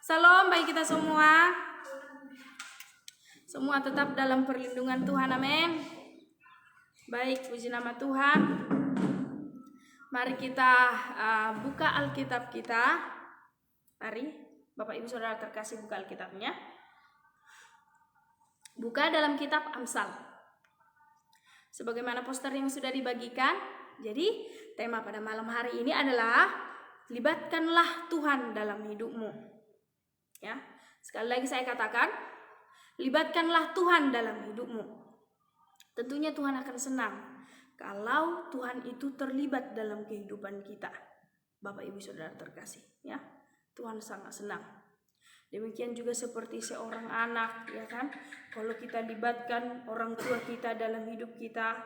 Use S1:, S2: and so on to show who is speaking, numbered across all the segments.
S1: Salam bagi kita semua. Semua tetap dalam perlindungan Tuhan, amin. Baik, puji nama Tuhan. Mari kita buka Alkitab kita. Mari, Bapak Ibu Saudara terkasih, buka Alkitabnya. Buka dalam kitab Amsal. Sebagaimana poster yang sudah dibagikan. Jadi, tema pada malam hari ini adalah libatkanlah Tuhan dalam hidupmu. Ya, sekali lagi saya katakan, libatkanlah Tuhan dalam hidupmu. Tentunya Tuhan akan senang kalau Tuhan itu terlibat dalam kehidupan kita. Bapak Ibu Saudara terkasih, ya. Tuhan sangat senang. Demikian juga seperti seorang anak, ya kan? Kalau kita libatkan orang tua kita dalam hidup kita,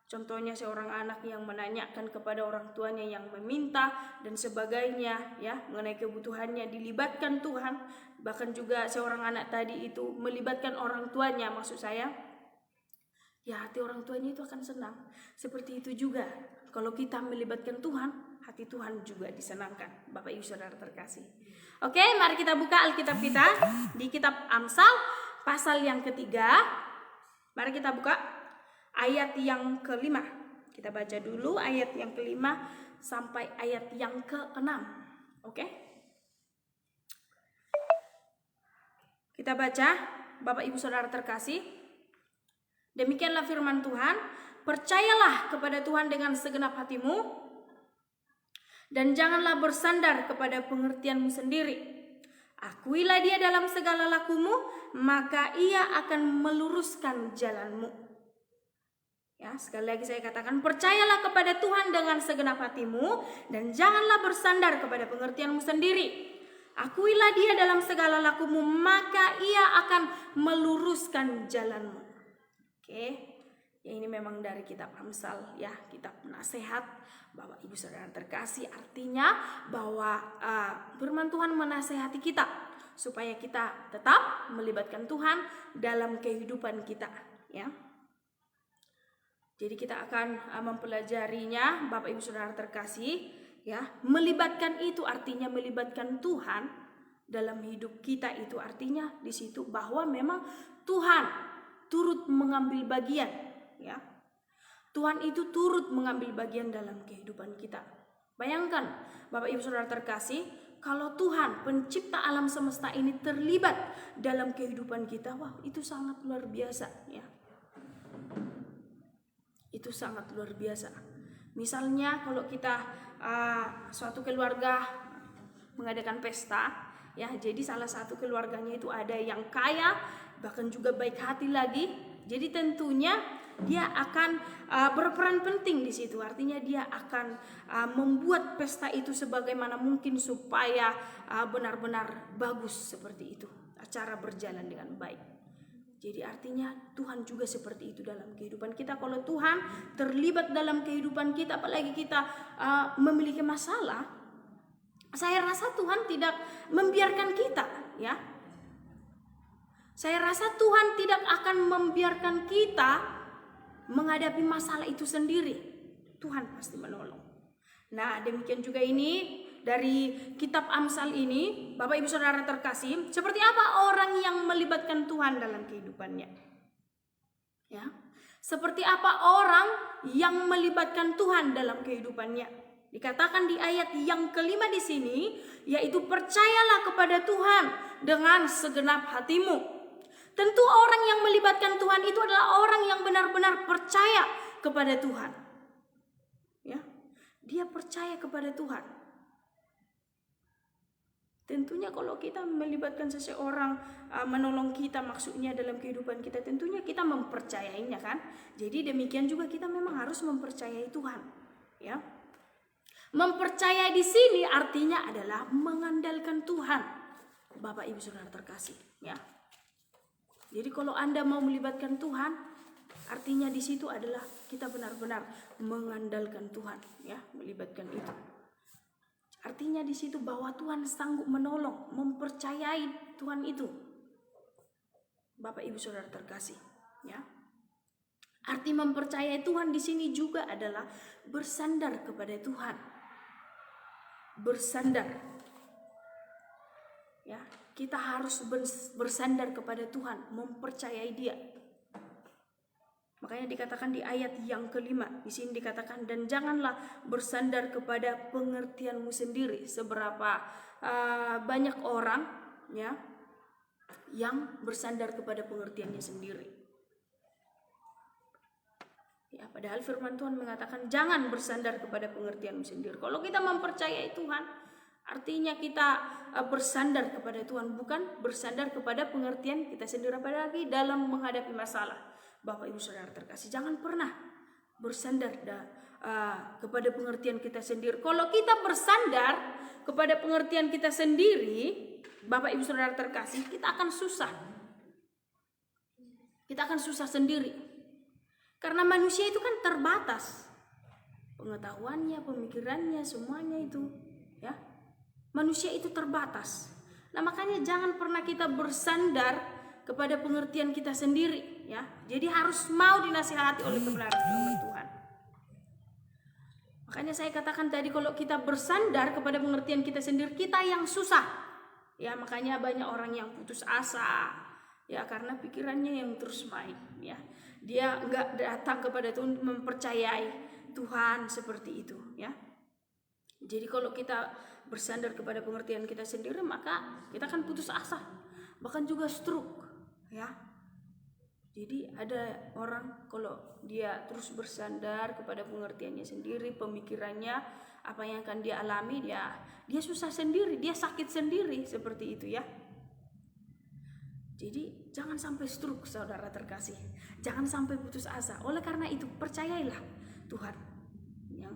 S1: contohnya seorang anak yang menanyakan kepada orang tuanya, yang meminta dan sebagainya, ya, mengenai kebutuhannya, dilibatkan Tuhan. Bahkan juga seorang anak tadi itu melibatkan orang tuanya, maksud saya, ya hati orang tuanya itu akan senang. Seperti itu juga kalau kita melibatkan Tuhan, hati Tuhan juga disenangkan. Bapak Ibu Saudara terkasih. Oke, mari kita buka Alkitab kita di kitab Amsal pasal yang ketiga. Mari kita buka ayat yang kelima. Kita baca dulu ayat yang kelima sampai ayat yang keenam. Oke? Kita baca, Bapak Ibu Saudara terkasih. Demikianlah firman Tuhan, percayalah kepada Tuhan dengan segenap hatimu, dan janganlah bersandar kepada pengertianmu sendiri. Akuilah Dia dalam segala lakumu, maka Ia akan meluruskan jalanmu. Ya, sekali lagi saya katakan, percayalah kepada Tuhan dengan segenap hatimu, dan janganlah bersandar kepada pengertianmu sendiri. Akuilah Dia dalam segala lakumu, maka Ia akan meluruskan jalanmu. Oke, ya ini memang dari kitab Amsal, ya, kitab nasihat. Bapak Ibu Saudara terkasih, artinya bahwa firman Tuhan menasehati kita supaya kita tetap melibatkan Tuhan dalam kehidupan kita, ya. Jadi kita akan mempelajarinya, Bapak Ibu Saudara terkasih, ya. Melibatkan itu artinya melibatkan Tuhan dalam hidup kita, itu artinya di situ bahwa memang Tuhan turut mengambil bagian, ya. Tuhan itu turut mengambil bagian dalam kehidupan kita. Bayangkan, Bapak Ibu Saudara terkasih, kalau Tuhan pencipta alam semesta ini terlibat dalam kehidupan kita, wah, itu sangat luar biasa, ya. Itu sangat luar biasa. Misalnya kalau kita suatu keluarga mengadakan pesta, ya, jadi salah satu keluarganya itu ada yang kaya, bahkan juga baik hati lagi. Jadi tentunya dia akan berperan penting di situ. Artinya dia akan membuat pesta itu sebagaimana mungkin supaya benar-benar bagus seperti itu. Acara berjalan dengan baik. Jadi artinya Tuhan juga seperti itu dalam kehidupan kita. Kalau Tuhan terlibat dalam kehidupan kita, apalagi kita memiliki masalah, saya rasa Tuhan tidak membiarkan kita, ya. Saya rasa Tuhan tidak akan membiarkan kita menghadapi masalah itu sendiri. Tuhan pasti menolong. Nah, demikian juga ini dari kitab Amsal ini, Bapak Ibu Saudara terkasih, seperti apa orang yang melibatkan Tuhan dalam kehidupannya? Ya. Seperti apa orang yang melibatkan Tuhan dalam kehidupannya? Dikatakan di ayat yang kelima di sini, yaitu percayalah kepada Tuhan dengan segenap hatimu. Tentu orang yang melibatkan Tuhan itu adalah orang yang benar-benar percaya kepada Tuhan. Ya, dia percaya kepada Tuhan. Tentunya kalau kita melibatkan seseorang menolong kita, maksudnya dalam kehidupan kita, tentunya kita mempercayainya, kan? Jadi demikian juga kita memang harus mempercayai Tuhan, ya. Mempercayai di sini artinya adalah mengandalkan Tuhan, Bapak Ibu Saudara terkasih, ya. Jadi kalau Anda mau melibatkan Tuhan, artinya di situ adalah kita benar-benar mengandalkan Tuhan, ya, melibatkan itu. Artinya di situ bahwa Tuhan sanggup menolong, mempercayai Tuhan itu. Bapak Ibu Saudara terkasih, ya. Arti mempercayai Tuhan di sini juga adalah bersandar kepada Tuhan. Bersandar. Ya, kita harus bersandar kepada Tuhan, mempercayai Dia. Makanya dikatakan di ayat yang kelima, di sini dikatakan, dan janganlah bersandar kepada pengertianmu sendiri. Seberapa banyak orang ya yang bersandar kepada pengertiannya sendiri. Ya, padahal firman Tuhan mengatakan jangan bersandar kepada pengertianmu sendiri. Kalau kita mempercayai Tuhan, artinya kita bersandar kepada Tuhan, bukan bersandar kepada pengertian kita sendiri. Apalagi dalam menghadapi masalah. Bapak Ibu Saudara terkasih, jangan pernah bersandar kepada pengertian kita sendiri. Kalau kita bersandar kepada pengertian kita sendiri, Bapak Ibu Saudara terkasih, kita akan susah. Kita akan susah sendiri. Karena manusia itu kan terbatas. Pengetahuannya, pemikirannya, semuanya itu, ya. Manusia itu terbatas. Nah, makanya jangan pernah kita bersandar kepada pengertian kita sendiri, ya. Jadi harus mau dinasihati oleh kebenaran firman Tuhan. Makanya saya katakan tadi, kalau kita bersandar kepada pengertian kita sendiri, kita yang susah. Ya, makanya banyak orang yang putus asa, ya, karena pikirannya yang terus main, ya. Dia enggak datang kepada Tuhan, mempercayai Tuhan seperti itu, ya. Jadi kalau kita bersandar kepada pengertian kita sendiri, maka kita akan putus asa, bahkan juga stroke. Ya, jadi ada orang kalau dia terus bersandar kepada pengertiannya sendiri, pemikirannya, apa yang akan dia alami, dia susah sendiri, dia sakit sendiri, seperti itu ya. Jadi jangan sampai stroke, saudara terkasih, jangan sampai putus asa. Oleh karena itu percayailah Tuhan, yang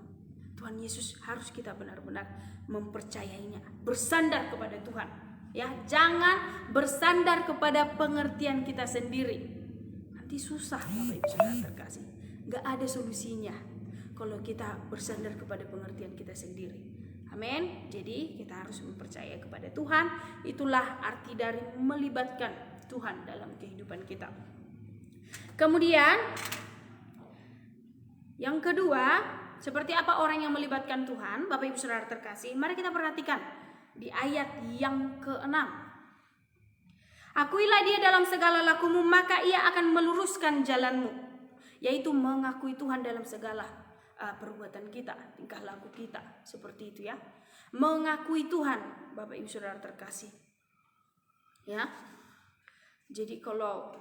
S1: Tuhan Yesus harus kita benar-benar mempercayainya, bersandar kepada Tuhan. Ya, jangan bersandar kepada pengertian kita sendiri. Nanti susah, Bapak Ibu Saudara terkasih. Gak ada solusinya kalau kita bersandar kepada pengertian kita sendiri. Amin. Jadi kita harus mempercayai kepada Tuhan. Itulah arti dari melibatkan Tuhan dalam kehidupan kita. Kemudian yang kedua, seperti apa orang yang melibatkan Tuhan? Bapak Ibu Saudara terkasih, mari kita perhatikan di ayat yang ke-6. Akuilah dia dalam segala lakumu, maka ia akan meluruskan jalanmu. Yaitu mengakui Tuhan dalam segala perbuatan kita, tingkah laku kita, seperti itu ya. Mengakui Tuhan, Bapak Ibu Saudara terkasih. Ya. Jadi kalau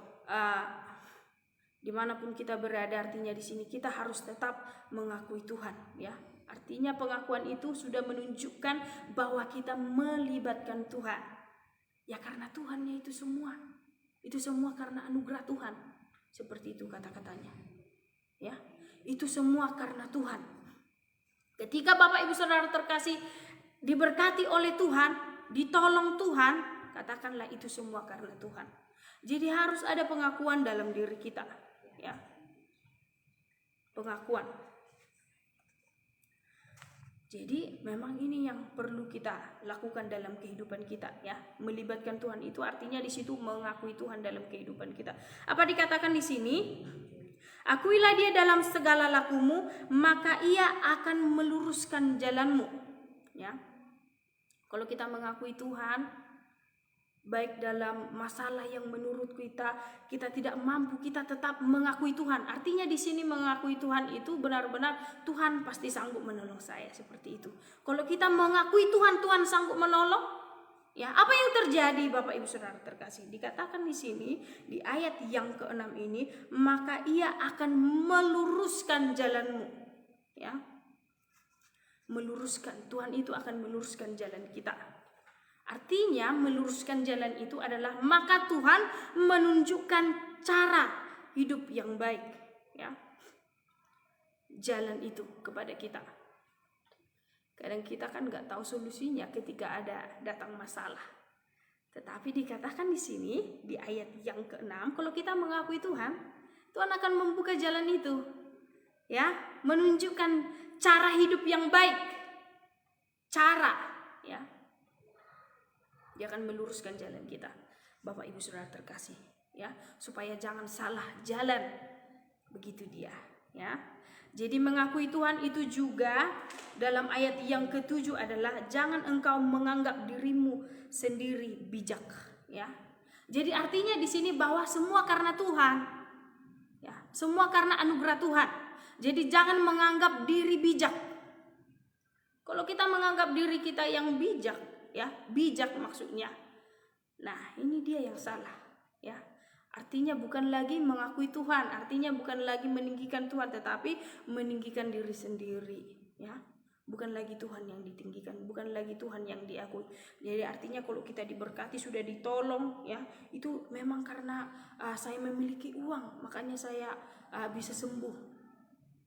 S1: dimanapun kita berada, artinya di sini kita harus tetap mengakui Tuhan, ya. Artinya pengakuan itu sudah menunjukkan bahwa kita melibatkan Tuhan. Ya, karena Tuhannya itu semua. Itu semua karena anugerah Tuhan. Seperti itu kata-katanya. Ya, itu semua karena Tuhan. Ketika Bapak Ibu Saudara terkasih diberkati oleh Tuhan, ditolong Tuhan, katakanlah itu semua karena Tuhan. Jadi harus ada pengakuan dalam diri kita, ya. Pengakuan. Jadi memang ini yang perlu kita lakukan dalam kehidupan kita, ya. Melibatkan Tuhan itu artinya di situ mengakui Tuhan dalam kehidupan kita. Apa dikatakan di sini? Akuilah dia dalam segala lakumu, maka ia akan meluruskan jalanmu, ya. Kalau kita mengakui Tuhan, baik dalam masalah yang menurut kita tidak mampu, kita tetap mengakui Tuhan. Artinya di sini mengakui Tuhan itu benar-benar Tuhan pasti sanggup menolong saya, seperti itu. Kalau kita mengakui Tuhan, Tuhan sanggup menolong, ya. Apa yang terjadi, Bapak Ibu Saudara terkasih? Dikatakan di sini di ayat yang ke-6 ini, maka ia akan meluruskan jalanmu, ya. Meluruskan, Tuhan itu akan meluruskan jalan kita. Artinya meluruskan jalan itu adalah maka Tuhan menunjukkan cara hidup yang baik, ya. Jalan itu kepada kita. Kadang kita kan nggak tahu solusinya ketika datang masalah. Tetapi dikatakan di sini di ayat yang ke-6, kalau kita mengakui Tuhan, Tuhan akan membuka jalan itu, ya, menunjukkan cara hidup yang baik. Cara, ya. Dia akan meluruskan jalan kita, Bapak Ibu Saudara terkasih, ya, supaya jangan salah jalan. Begitu dia, ya. Jadi mengakui Tuhan itu juga dalam ayat yang ke-7 adalah jangan engkau menganggap dirimu sendiri bijak, ya. Jadi artinya di sini bahwa semua karena Tuhan. Ya, semua karena anugerah Tuhan. Jadi jangan menganggap diri bijak. Kalau kita menganggap diri kita yang bijak, ya, bijak maksudnya. Nah, ini dia yang salah, ya. Artinya bukan lagi mengakui Tuhan, artinya bukan lagi meninggikan Tuhan, tetapi meninggikan diri sendiri, ya. Bukan lagi Tuhan yang ditinggikan, bukan lagi Tuhan yang diakui. Jadi artinya kalau kita diberkati, sudah ditolong, ya, itu memang karena saya memiliki uang, makanya saya bisa sembuh.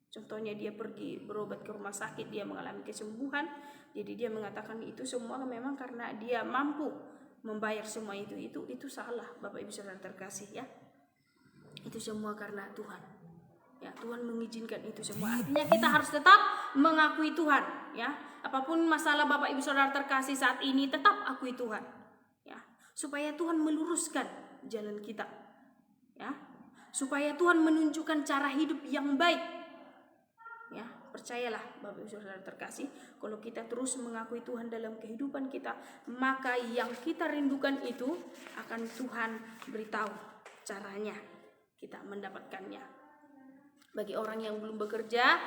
S1: Contohnya dia pergi berobat ke rumah sakit, dia mengalami kesembuhan, jadi dia mengatakan itu semua memang karena dia mampu membayar semua itu salah, Bapak Ibu Saudara terkasih, ya. Itu semua karena Tuhan. Ya, Tuhan mengizinkan itu semua. Artinya kita harus tetap mengakui Tuhan, ya. Apapun masalah Bapak Ibu Saudara terkasih saat ini, tetap akui Tuhan, ya. Supaya Tuhan meluruskan jalan kita, ya. Supaya Tuhan menunjukkan cara hidup yang baik. Ya, percayalah Bapak Ibu Saudara terkasih, kalau kita terus mengakui Tuhan dalam kehidupan kita, maka yang kita rindukan itu akan Tuhan beritahu caranya kita mendapatkannya. Bagi orang yang belum bekerja,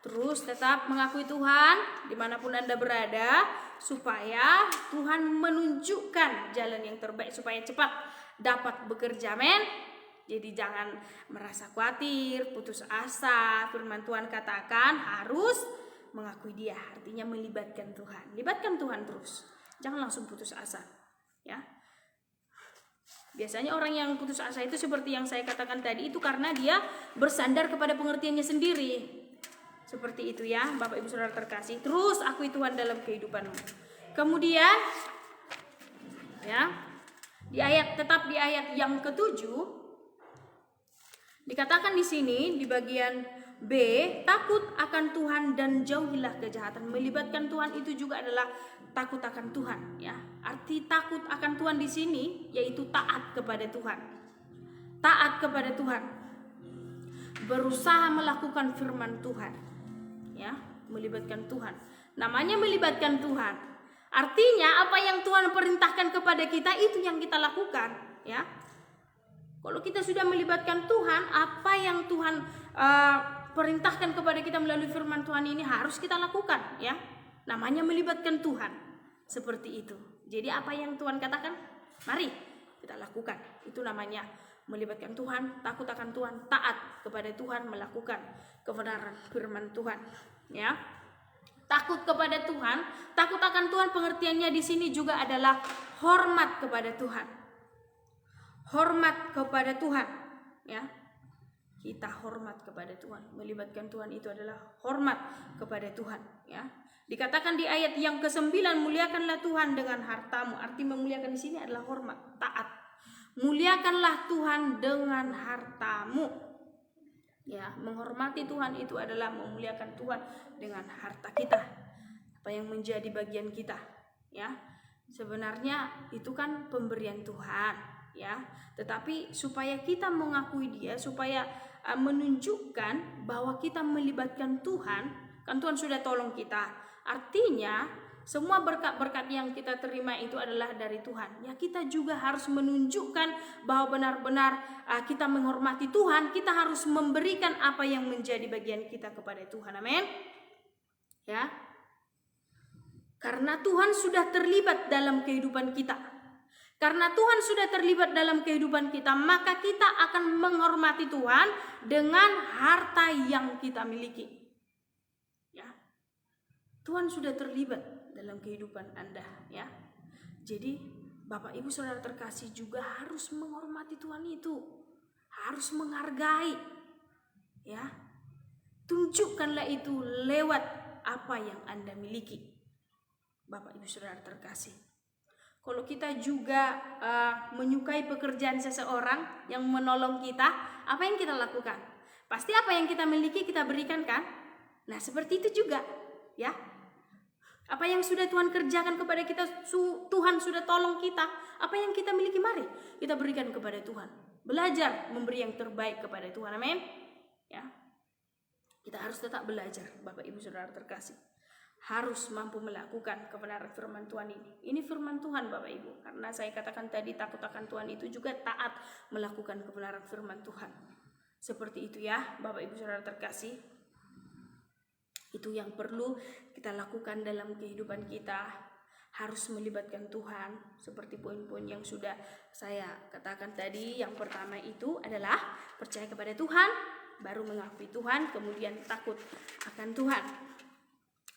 S1: terus tetap mengakui Tuhan dimanapun Anda berada, supaya Tuhan menunjukkan jalan yang terbaik supaya cepat dapat bekerja, amin. Jadi jangan merasa khawatir, putus asa. Firman Tuhan katakan harus mengakui Dia, artinya melibatkan Tuhan. Libatkan Tuhan terus. Jangan langsung putus asa, ya. Biasanya orang yang putus asa itu seperti yang saya katakan tadi, itu karena dia bersandar kepada pengertiannya sendiri. Seperti itu, ya, Bapak Ibu Saudara terkasih. Terus akui Tuhan dalam kehidupanmu. Kemudian, ya, di ayat yang ke-7 dikatakan di sini di bagian B, takut akan Tuhan dan jauhilah kejahatan. Melibatkan Tuhan itu juga adalah takut akan Tuhan, ya. Arti takut akan Tuhan di sini yaitu taat kepada Tuhan. Taat kepada Tuhan. Berusaha melakukan firman Tuhan, ya, melibatkan Tuhan. Namanya melibatkan Tuhan. Artinya apa yang Tuhan perintahkan kepada kita itu yang kita lakukan, ya. Kalau kita sudah melibatkan Tuhan, apa yang Tuhan perintahkan kepada kita melalui firman Tuhan ini harus kita lakukan, ya. Namanya melibatkan Tuhan. Seperti itu. Jadi apa yang Tuhan katakan, mari kita lakukan. Itu namanya melibatkan Tuhan, takut akan Tuhan, taat kepada Tuhan, melakukan kebenaran firman Tuhan, ya. Takut kepada Tuhan, takut akan Tuhan pengertiannya di sini juga adalah hormat kepada Tuhan. Hormat kepada Tuhan, ya. Kita hormat kepada Tuhan. Melibatkan Tuhan itu adalah hormat kepada Tuhan, ya. Dikatakan di ayat yang ke-9, muliakanlah Tuhan dengan hartamu. Arti memuliakan di sini adalah hormat, taat. Muliakanlah Tuhan dengan hartamu. Ya, menghormati Tuhan itu adalah memuliakan Tuhan dengan harta kita. Apa yang menjadi bagian kita, ya. Sebenarnya itu kan pemberian Tuhan, ya. Tetapi supaya kita mengakui Dia, supaya menunjukkan bahwa kita melibatkan Tuhan, kan Tuhan sudah tolong kita. Artinya semua berkat-berkat yang kita terima itu adalah dari Tuhan. Ya, kita juga harus menunjukkan bahwa benar-benar kita menghormati Tuhan. Kita harus memberikan apa yang menjadi bagian kita kepada Tuhan. Amin. Ya. Karena Tuhan sudah terlibat dalam kehidupan kita. Karena Tuhan sudah terlibat dalam kehidupan kita, maka kita akan menghormati Tuhan dengan harta yang kita miliki. Ya. Tuhan sudah terlibat dalam kehidupan Anda, ya. Jadi Bapak Ibu Saudara terkasih juga harus menghormati Tuhan itu. Harus menghargai. Ya. Tunjukkanlah itu lewat apa yang Anda miliki. Bapak Ibu Saudara terkasih. Kalau kita juga menyukai pekerjaan seseorang yang menolong kita, apa yang kita lakukan? Pasti apa yang kita miliki kita berikan, kan? Nah, seperti itu juga, ya. Apa yang sudah Tuhan kerjakan kepada kita, Tuhan sudah tolong kita. Apa yang kita miliki, mari kita berikan kepada Tuhan. Belajar memberi yang terbaik kepada Tuhan, amin. Ya. Kita harus tetap belajar, Bapak Ibu Saudara terkasih. Harus mampu melakukan kebenaran firman Tuhan ini. Ini firman Tuhan Bapak Ibu. Karena saya katakan tadi, takut akan Tuhan itu juga taat melakukan kebenaran firman Tuhan. Seperti itu ya Bapak Ibu Saudara terkasih. Itu yang perlu kita lakukan dalam kehidupan kita. Harus melibatkan Tuhan. Seperti poin-poin yang sudah saya katakan tadi. Yang pertama itu adalah percaya kepada Tuhan, baru mengakui Tuhan, kemudian takut akan Tuhan.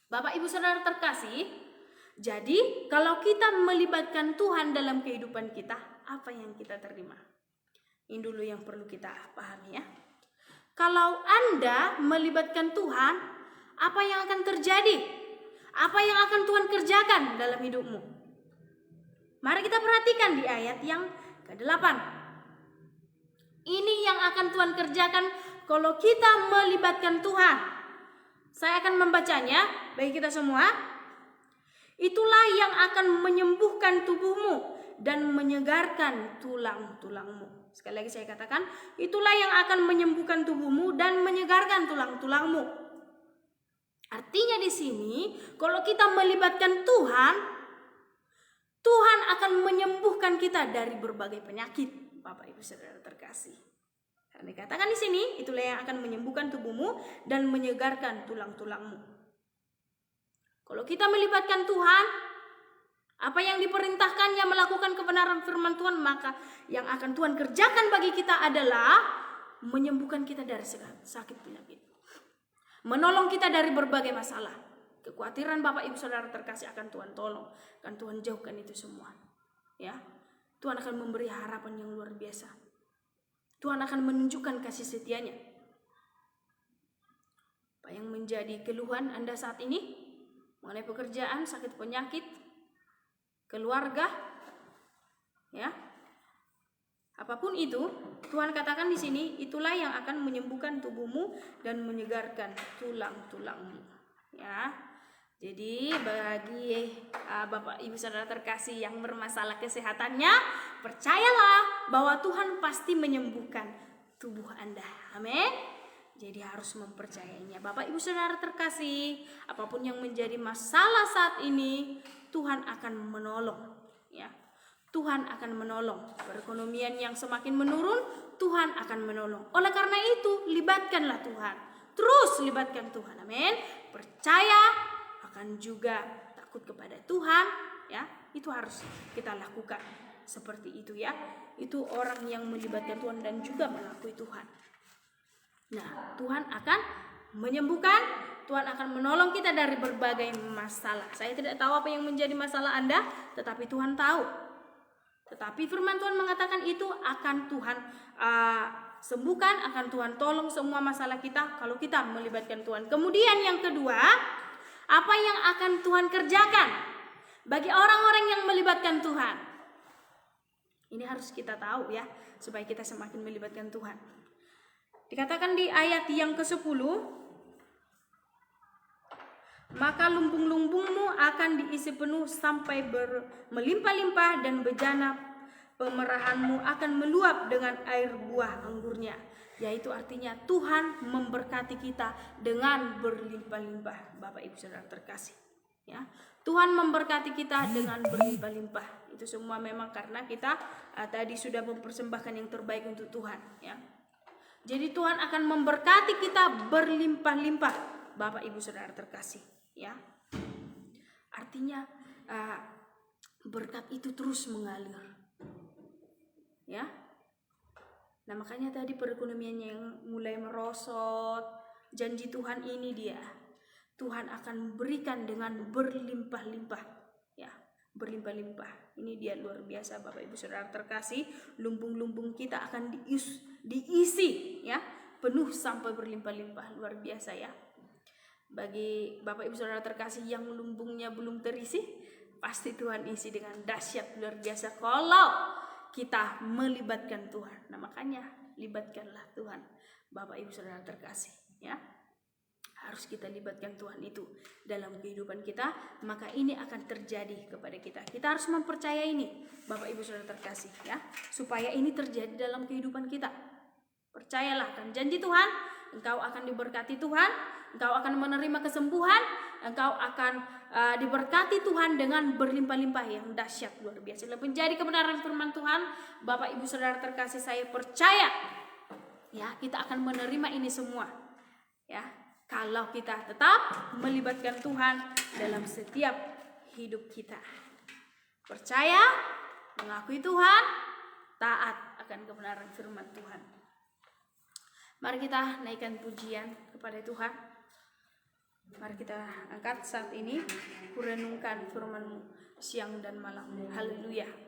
S1: Bapak Ibu Saudara terkasih, jadi kalau kita melibatkan Tuhan dalam kehidupan kita, apa yang kita terima? Ini dulu yang perlu kita pahami ya. Kalau Anda melibatkan Tuhan, apa yang akan terjadi? Apa yang akan Tuhan kerjakan dalam hidupmu? Mari kita perhatikan di ayat yang ke-8. Ini yang akan Tuhan kerjakan kalau kita melibatkan Tuhan. Saya akan membacanya bagi kita semua. Itulah yang akan menyembuhkan tubuhmu dan menyegarkan tulang-tulangmu. Sekali lagi saya katakan, itulah yang akan menyembuhkan tubuhmu dan menyegarkan tulang-tulangmu. Artinya di sini, kalau kita melibatkan Tuhan, Tuhan akan menyembuhkan kita dari berbagai penyakit. Bapak Ibu Saudara terkasih. Karena dikatakan di sini, itulah yang akan menyembuhkan tubuhmu dan menyegarkan tulang-tulangmu. Kalau kita melibatkan Tuhan, apa yang diperintahkannya melakukan kebenaran firman Tuhan, maka yang akan Tuhan kerjakan bagi kita adalah menyembuhkan kita dari sakit penyakit. Menolong kita dari berbagai masalah. Kekhawatiran Bapak Ibu Saudara terkasih akan Tuhan tolong, akan Tuhan jauhkan itu semua. Ya, Tuhan akan memberi harapan yang luar biasa. Tuhan akan menunjukkan kasih setia-Nya. Apa yang menjadi keluhan Anda saat ini? Mengenai pekerjaan, sakit penyakit, keluarga, ya. Apapun itu, Tuhan katakan di sini, itulah yang akan menyembuhkan tubuhmu dan menyegarkan tulang-tulangmu. Ya. Jadi bagi Bapak Ibu Saudara terkasih yang bermasalah kesehatannya, percayalah bahwa Tuhan pasti menyembuhkan tubuh Anda. Amin. Jadi harus mempercayainya. Bapak Ibu Saudara terkasih, apapun yang menjadi masalah saat ini, Tuhan akan menolong. Ya. Tuhan akan menolong. Perekonomian yang semakin menurun, Tuhan akan menolong. Oleh karena itu, libatkanlah Tuhan. Terus libatkan Tuhan. Amin. Percaya akan juga takut kepada Tuhan, ya. Itu harus kita lakukan. Seperti itu ya. Itu orang yang melibatkan Tuhan dan juga mengakui Tuhan. Nah, Tuhan akan menyembuhkan, Tuhan akan menolong kita dari berbagai masalah. Saya tidak tahu apa yang menjadi masalah Anda, tetapi Tuhan tahu. Tetapi firman Tuhan mengatakan itu akan Tuhan sembuhkan, akan Tuhan tolong semua masalah kita kalau kita melibatkan Tuhan. Kemudian yang kedua, apa yang akan Tuhan kerjakan bagi orang-orang yang melibatkan Tuhan? Ini harus kita tahu ya, supaya kita semakin melibatkan Tuhan. Dikatakan di ayat yang ke-10, maka lumbung-lumbungmu akan diisi penuh sampai melimpah-limpah dan bejana pemerahanmu akan meluap dengan air buah anggurnya. Yaitu artinya Tuhan memberkati kita dengan berlimpah-limpah. Bapak Ibu Saudara terkasih, ya. Tuhan memberkati kita dengan berlimpah-limpah. Itu semua memang karena kita tadi sudah mempersembahkan yang terbaik untuk Tuhan, ya. Jadi Tuhan akan memberkati kita berlimpah-limpah, Bapak Ibu Saudara terkasih, ya. Artinya berkat itu terus mengalir, ya. Nah, makanya tadi perekonomiannya yang mulai merosot, janji Tuhan ini dia, Tuhan akan berikan dengan berlimpah-limpah, ya, berlimpah-limpah. Ini dia luar biasa Bapak Ibu Saudara terkasih, lumbung-lumbung kita akan diisi, ya, penuh sampai berlimpah-limpah, luar biasa ya. Bagi Bapak Ibu Saudara terkasih yang lumbungnya belum terisi, pasti Tuhan isi dengan dahsyat luar biasa kalau kita melibatkan Tuhan. Nah, makanya libatkanlah Tuhan, Bapak Ibu Saudara terkasih, ya. Harus kita libatkan Tuhan itu dalam kehidupan kita, maka ini akan terjadi kepada kita. Kita harus mempercayai ini, Bapak Ibu Saudara terkasih, ya, supaya ini terjadi dalam kehidupan kita. Percayalah kan janji Tuhan, engkau akan diberkati Tuhan, engkau akan menerima kesembuhan, engkau akan diberkati Tuhan dengan berlimpah-limpah yang dahsyat luar biasa. Menjadi kebenaran firman Tuhan, Bapak Ibu Saudara terkasih, saya percaya ya kita akan menerima ini semua. Ya, kalau kita tetap melibatkan Tuhan dalam setiap hidup kita. Percaya, mengakui Tuhan, taat akan kebenaran firman Tuhan. Mari kita naikkan pujian kepada Tuhan. Mari kita angkat saat ini, kurenungkan firman-Mu siang dan malam. Haleluya.